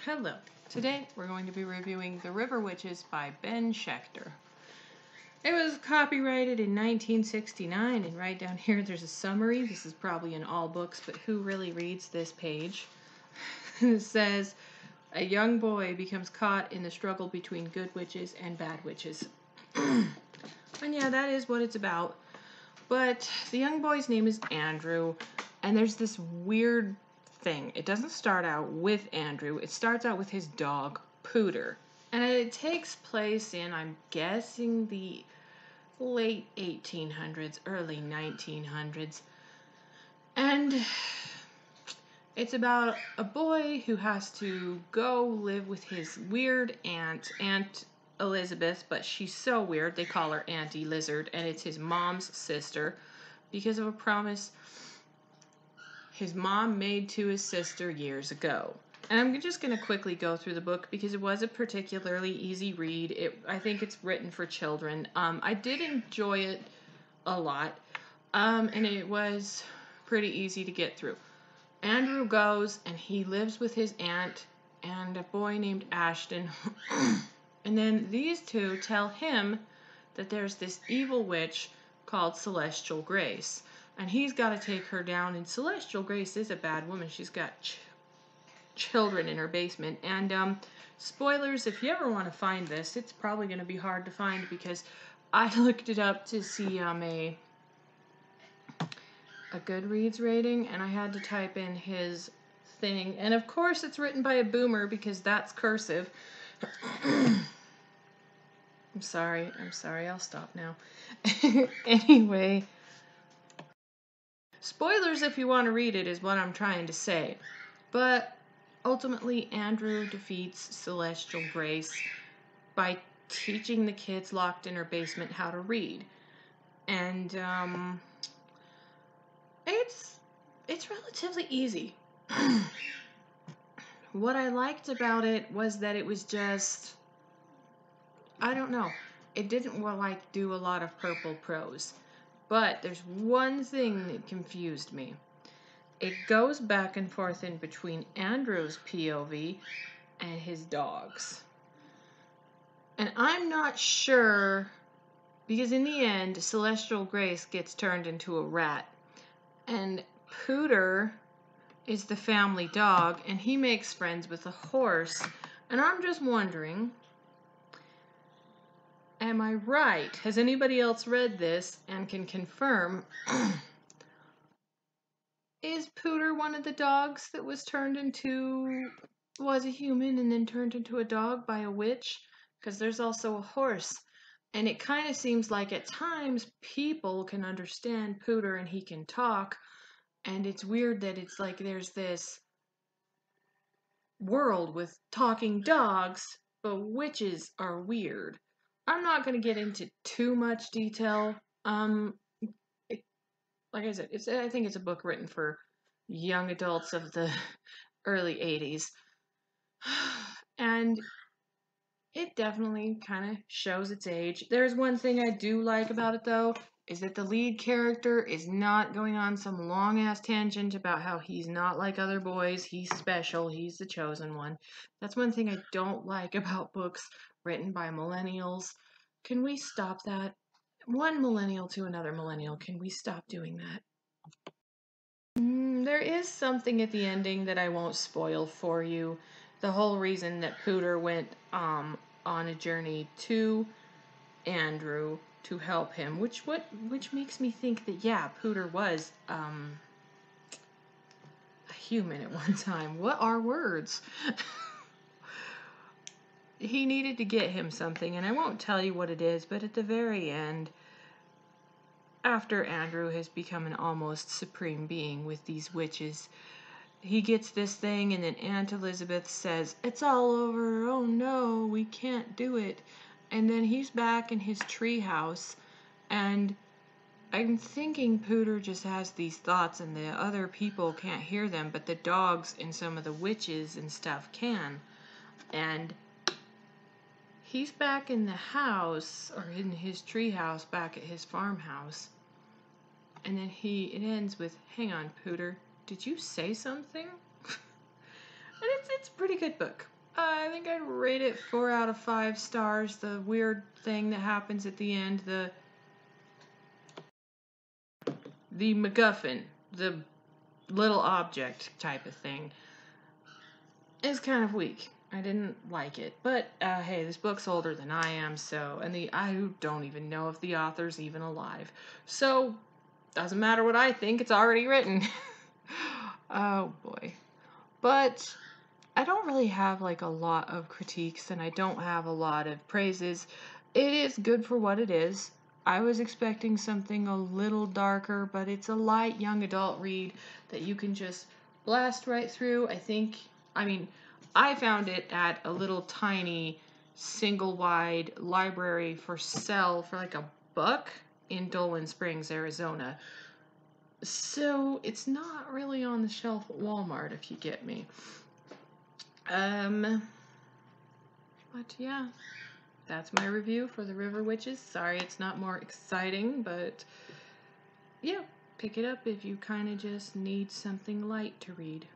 Hello. Today we're going to be reviewing The River Witches by Ben Schechter. It was copyrighted in 1969, and right down here there's a summary. This is probably in all books, but who really reads this page? It says, a young boy becomes caught in the struggle between good witches and bad witches. And yeah, that is what it's about. But the young boy's name is Andrew, and there's this weird thing. It doesn't start out with Andrew. It starts out with his dog, Pooter. And it takes place in, I'm guessing, the late 1800s, early 1900s. And it's about a boy who has to go live with his weird Aunt Elizabeth, but she's so weird they call her Auntie Lizard, and it's his mom's sister because of a promise his mom made to his sister years ago. And I'm just going to quickly go through the book because it was a particularly easy read. I think it's written for children. I did enjoy it a lot, and it was pretty easy to get through. Andrew goes and he lives with his aunt and a boy named Ashton. And then these two tell him that there's this evil witch called Celestial Grace. And he's got to take her down. And Celestial Grace is a bad woman. She's got children in her basement. And spoilers, if you ever want to find this, it's probably going to be hard to find because I looked it up to see a Goodreads rating, and I had to type in his thing. And of course it's written by a boomer because that's cursive. I'm sorry, I'll stop now. Anyway, spoilers if you want to read it is what I'm trying to say. But ultimately, Andrew defeats Celestial Grace by teaching the kids locked in her basement how to read. And it's relatively easy. What I liked about it was that it was just, I don't know, it didn't do a lot of purple prose. But there's one thing that confused me. It goes back and forth in between Andrew's POV and his dog's. And I'm not sure, because in the end, Celestial Grace gets turned into a rat. And Pooter is the family dog, and he makes friends with a horse. And I'm just wondering, am I right? Has anybody else read this and can confirm, is Pooter one of the dogs that was a human and then turned into a dog by a witch? Because there's also a horse. And it kind of seems like at times people can understand Pooter and he can talk. And it's weird that it's like there's this world with talking dogs, but witches are weird. I'm not going to get into too much detail. Like I said, I think it's a book written for young adults of the early 80s. And it definitely kind of shows its age. There's one thing I do like about it, though, is that the lead character is not going on some long-ass tangent about how he's not like other boys, he's special, he's the chosen one. That's one thing I don't like about books written by millennials. Can we stop that? One millennial to another millennial, can we stop doing that? There is something at the ending that I won't spoil for you. The whole reason that Pooter went on a journey to Andrew to help him, which makes me think that yeah, Pooter was a human at one time. What are words? He needed to get him something, and I won't tell you what it is, but at the very end, after Andrew has become an almost supreme being with these witches, he gets this thing, and then Aunt Elizabeth says, "It's all over, oh no, we can't do it." And then he's back in his tree house, and I'm thinking Pooter just has these thoughts and the other people can't hear them, but the dogs and some of the witches and stuff can. And he's back in the house, or in his tree house back at his farmhouse. And then it ends with, "Hang on, Pooter, did you say something?" And it's a pretty good book. I think I'd rate it 4 out of 5 stars. The weird thing that happens at the end, the MacGuffin, the little object type of thing, is kind of weak. I didn't like it. But hey, this book's older than I am, so, and I don't even know if the author's even alive. So, doesn't matter what I think, it's already written. Oh boy. But I don't really have like a lot of critiques, and I don't have a lot of praises. It is good for what it is. I was expecting something a little darker, but it's a light young adult read that you can just blast right through. I found it at a little tiny single wide library for sale for like $1 in Dolan Springs, Arizona. So it's not really on the shelf at Walmart, if you get me. But yeah, that's my review for The River Witches. Sorry it's not more exciting, but yeah, pick it up if you kind of just need something light to read.